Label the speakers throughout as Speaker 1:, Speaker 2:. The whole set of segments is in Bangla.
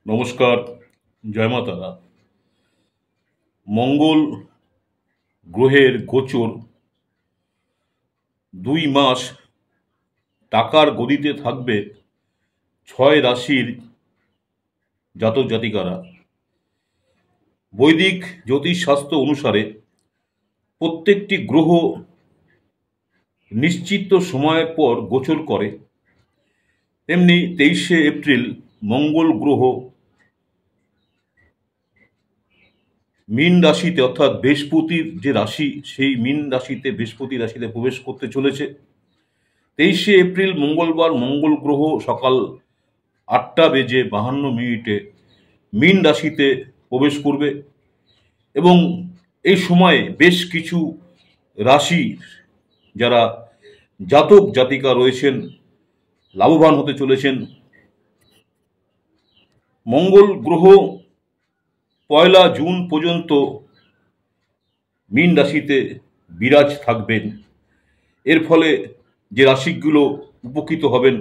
Speaker 1: নমস্কার, জয় মা তারা। মঙ্গল গ্রহের গোচর 2 মাস টাকার গদিতে থাকবে 6 রাশির জাতক জাতিকারা। বৈদিক জ্যোতিষশাস্ত্র অনুসারে প্রত্যেকটি গ্রহ নিশ্চিত সময়ের পর গোচর করে। তেমনি 23শে এপ্রিল মঙ্গল গ্রহ মীন রাশিতে, অর্থাৎ বৃহস্পতির যে রাশি, সেই মীন রাশিতে বৃহস্পতি রাশিতে প্রবেশ করতে চলেছে। 23শে এপ্রিল মঙ্গলবার মঙ্গল গ্রহ সকাল 8টা বেজে 52 মিনিটে মীন রাশিতে প্রবেশ করবে এবং এই সময়ে বেশ কিছু রাশি যারা জাতক জাতিকা রয়েছেন লাভবান হতে চলেছেন। মঙ্গল গ্রহ 1লা জুন পর্যন্ত মীন রাশিতে বিরাজ থাকবেন। এর ফলে যে রাশিগুলো উপকৃত হবেন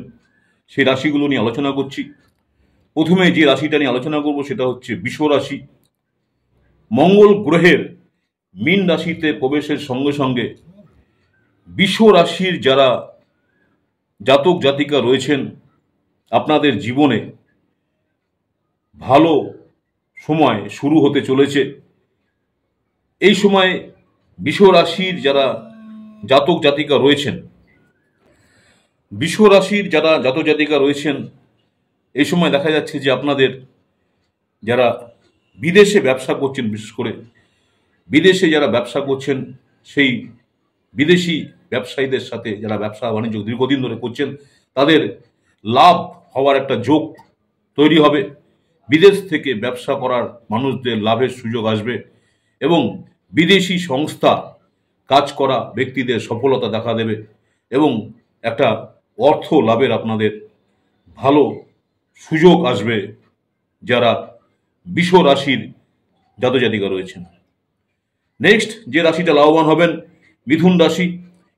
Speaker 1: সেই রাশিগুলো নিয়ে আলোচনা করছি। প্রথমে যে রাশিটা নিয়ে আলোচনা করব সেটা হচ্ছে বৃষ রাশি। মঙ্গল গ্রহের মীন রাশিতে প্রবেশের সঙ্গে সঙ্গে বৃষ রাশির যারা জাতক জাতিকা রয়েছেন আপনাদের জীবনে ভালো সময় শুরু হতে চলেছে। এই সময় বৃষ রাশির যারা জাতক জাতিকা রয়েছেন এই সময় দেখা যাচ্ছে যে আপনাদের যারা বিদেশে ব্যবসা করছেন, বিশেষ করে বিদেশে যারা ব্যবসা করছেন সেই বিদেশি ব্যবসায়ীদের সাথে যারা ব্যবসা বাণিজ্য দীর্ঘদিন ধরে করছেন তাদের লাভ হওয়ার একটা যোগ তৈরি হবে। বিদেশ থেকে ব্যবসা করার মানুষদের লাভের সুযোগ আসবে এবং বিদেশি সংস্থা কাজ করা ব্যক্তিদের সফলতা দেখা দেবে এবং একটা অর্থ লাভের আপনাদের ভালো সুযোগ আসবে যারা বৃষ রাশির জাতক জাতিকা রয়েছেন। নেক্সট যে রাশিটা লাভবান হবেন মিথুন রাশি।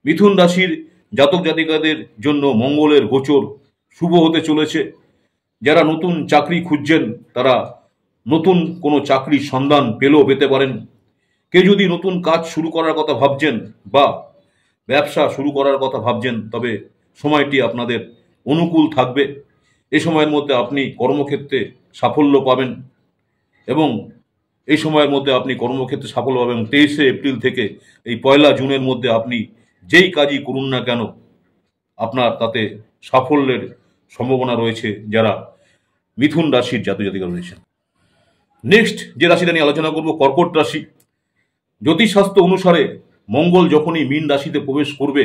Speaker 1: মিথুন রাশির জাতক জাতিকাদের জন্য মঙ্গলের গোচর শুভ হতে চলেছে। যারা নতুন চাকরি খুঁজছেন তারা নতুন কোনো চাকরির সন্ধান পেতে পারেন। কেউ যদি নতুন কাজ শুরু করার কথা ভাবছেন বা ব্যবসা শুরু করার কথা ভাবছেন তবে সময়টি আপনাদের অনুকূল থাকবে। এই সময়ের মধ্যে আপনি কর্মক্ষেত্রে সাফল্য পাবেন এবং এই সময়ের মধ্যে আপনি কর্মক্ষেত্রে সাফল্য পাবেন। 23শে এপ্রিল থেকে এই 1লা জুনের মধ্যে আপনি যেই কাজই করুন না কেন আপনার তাতে সাফল্যের সম্ভাবনা রয়েছে যারা মিথুন রাশির জাতক জাতিকা রয়েছেন। নেক্সট যে রাশিটা নিয়ে আলোচনা করব কর্কট রাশি। জ্যোতিষশাস্ত্র অনুসারে মঙ্গল যখনই মীন রাশিতে প্রবেশ করবে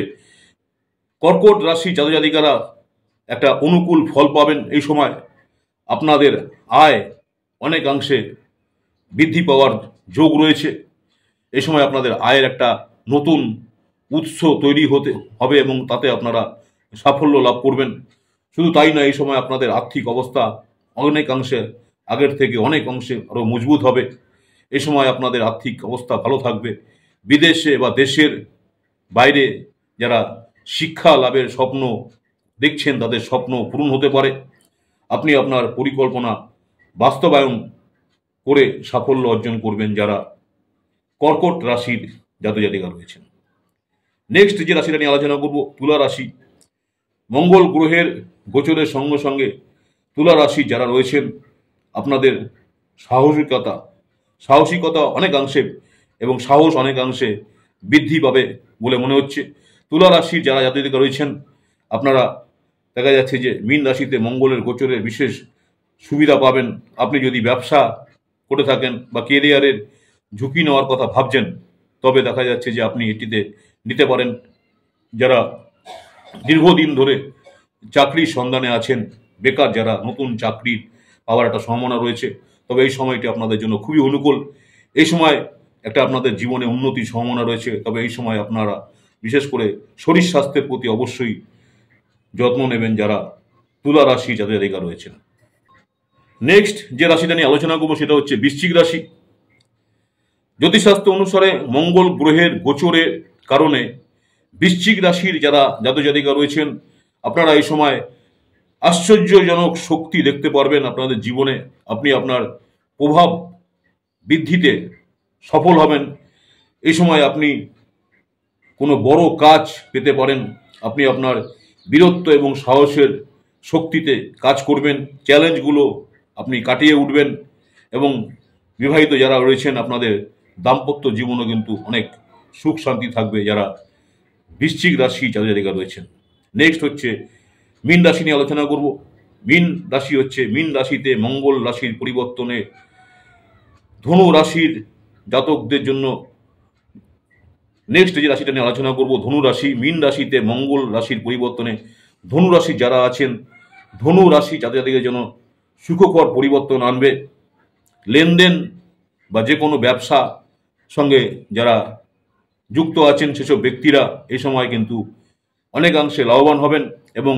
Speaker 1: কর্কট রাশি জাতক জাতিকারা একটা অনুকূল ফল পাবেন। এই সময় আপনাদের আয় অনেকাংশে বৃদ্ধি পাওয়ার যোগ রয়েছে। এই সময় আপনাদের আয়ের একটা নতুন উৎস তৈরি হতে হবে এবং তাতে আপনারা সাফল্য লাভ করবেন। শুধু তাই নয়, এই সময় আপনাদের আর্থিক অবস্থা অনেকাংশে আগের থেকে অনেক অংশে আরও মজবুত হবে। এই সময় আপনাদের আর্থিক অবস্থা ভালো থাকবে। বিদেশে বা দেশের বাইরে যারা শিক্ষা লাভের স্বপ্ন দেখছেন তাদের স্বপ্ন পূরণ হতে পারে। আপনি আপনার পরিকল্পনা বাস্তবায়ন করে সাফল্য অর্জন করবেন যারা কর্কট রাশির জাতক জাতিকা রয়েছেন। নেক্সট যে রাশিটা নিয়ে আলোচনা করব তুলা রাশি। মঙ্গল গ্রহের গোচরের সঙ্গে সঙ্গে তুলা রাশি যারা রয়েছেন আপনাদের সাহসিকতা অনেকাংশে এবং সাহস অনেকাংশে বৃদ্ধি পাবে বলে মনে হচ্ছে। তুলা রাশির যারা জাতক জাতিকা রয়েছেন আপনারা দেখা যাচ্ছে যে মীন রাশিতে মঙ্গলের গোচরের বিশেষ সুবিধা পাবেন। আপনি যদি ব্যবসা করে থাকেন বা কেরিয়ারের ঝুঁকি নেওয়ার কথা ভাবছেন তবে দেখা যাচ্ছে যে আপনি এটিতে নিতে পারেন। যারা দীর্ঘদিন ধরে চাকরির সন্ধানে আছেন, বেকার যারা, নতুন চাকরি পাওয়ার একটা সম্ভাবনা রয়েছে, তবে এই সময়টি আপনাদের জন্য খুবই অনুকূল। এই সময় একটা আপনাদের জীবনে উন্নতির সম্ভাবনা রয়েছে। তবে এই সময় আপনারা বিশেষ করে শরীর স্বাস্থ্যের প্রতি অবশ্যই যত্ন নেবেন যারা তুলা রাশি জাতক জাতিকা রয়েছেন। নেক্সট যে রাশিটা নিয়ে আলোচনা করবো সেটা হচ্ছে বৃশ্চিক রাশি। জ্যোতিষশাস্ত্র অনুসারে মঙ্গল গ্রহের গোচরের কারণে বৃশ্চিক রাশির যারা জাতক জাতিকা রয়েছেন আপনারা এই সময় আশ্চর্যজনক শক্তি দেখতে পারবেন আপনাদের জীবনে। আপনি আপনার প্রভাব বৃদ্ধিতে সফল হবেন। এই সময় আপনি কোনো বড় কাজ পেতে পারেন। আপনি আপনার বীরত্ব এবং সাহসের শক্তিতে কাজ করবেন, চ্যালেঞ্জগুলো আপনি কাটিয়ে উঠবেন এবং বিবাহিত যারা রয়েছেন আপনাদের দাম্পত্য জীবনও কিন্তু অনেক সুখ শান্তি থাকবে। যারা বৃশ্চিক রাশি জাতক রয়েছেন, নেক্সট হচ্ছে মীন রাশি নিয়ে আলোচনা করব। মীন রাশি হচ্ছে, মীন রাশিতে মঙ্গল রাশির পরিবর্তনে ধনু রাশির জাতকদের জন্য নেক্সট যে রাশিটা নিয়ে আলোচনা করব ধনু রাশি। মীন রাশিতে মঙ্গল রাশির পরিবর্তনে ধনু রাশি যারা আছেন, ধনু রাশি জাতকদের জন্য সুখকর পরিবর্তন আনবে। লেনদেন বা যে কোনো ব্যবসা সঙ্গে যারা যুক্ত আছেন সেসব ব্যক্তিরা এই সময় কিন্তু অনেকাংশে লাভবান হবেন এবং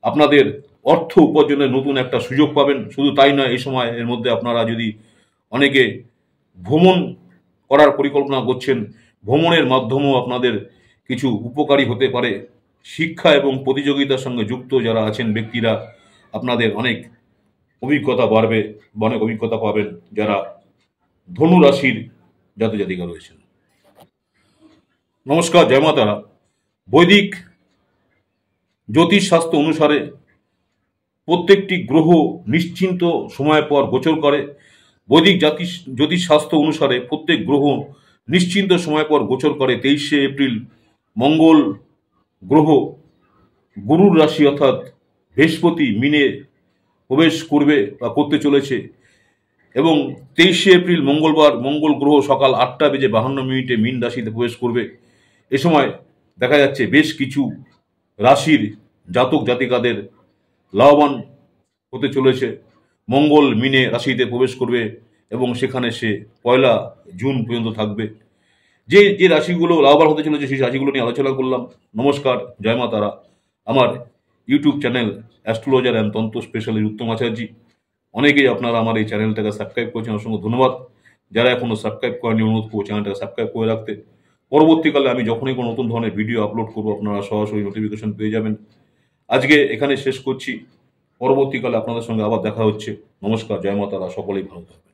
Speaker 1: আপনাদের অর্থ উপার্জনের নতুন একটা সুযোগ পাবেন। শুধু তাই নয়, এই সময় এর মধ্যে আপনারা যদি অনেকে ভ্রমণ করার পরিকল্পনা করছেন, ভ্রমণের মাধ্যমেও আপনাদের কিছু উপকারী হতে পারে। শিক্ষা এবং প্রতিযোগিতার সঙ্গে যুক্ত যারা আছেন ব্যক্তিরা, আপনাদের অনেক অভিজ্ঞতা বাড়বে বা অনেক অভিজ্ঞতা পাবেন যারা ধনু রাশির জাতক-জাতিকা রয়েছেন। নমস্কার, জয় মা তারা। বৈদিক জ্যোতিষশাস্ত্র অনুসারে প্রত্যেকটি গ্রহ নিশ্চিন্ত সময় পর গোচর করে। বৈদিক জ্যোতিষশাস্ত্র অনুসারে প্রত্যেক গ্রহ নিশ্চিন্ত সময় পর গোচর করে। 23শে এপ্রিল মঙ্গল গ্রহ গুরুর রাশি অর্থাৎ বৃহস্পতি মিনে প্রবেশ করবে বা করতে চলেছে এবং 23শে এপ্রিল মঙ্গলবার মঙ্গল গ্রহ সকাল 8:52 মীন রাশিতে প্রবেশ করবে। এ সময় দেখা যাচ্ছে বেশ কিছু রাশির জাতক জাতিকাদের লাভবান হতে চলেছে। মঙ্গল মিনে রাশিতে প্রবেশ করবে এবং সেখানে সে 1 জুন পর্যন্ত থাকবে। যে যে রাশিগুলো লাভবান হতে চলেছে সেই রাশিগুলো নিয়ে আলোচনা করলাম। নমস্কার, জয় মা তারা। আমার ইউটিউব চ্যানেল অ্যাস্ট্রোলজার অ্যান্ড তন্ত্র স্পেশালিস্ট উত্তম আচার্যি। অনেকেই আপনারা আমার এই চ্যানেলটাকে সাবস্ক্রাইব করেছেন, অসংখ্য ধন্যবাদ। যারা এখনো সাবস্ক্রাইব করেনি অনুরোধ করবো চ্যানেলটাকে সাবস্ক্রাইব করে রাখতে। পরবর্তীকালে আমি যখনই কোনো নতুন ধরনের ভিডিও আপলোড করবো আপনারা সরাসরি নোটিফিকেশন পেয়ে যাবেন। আজকে এখানে শেষ করছি, পরবর্তীকালে আপনাদের সঙ্গে আবার দেখা হচ্ছে। নমস্কার, জয় মা তারা, সকলেই ভালো থাকবেন।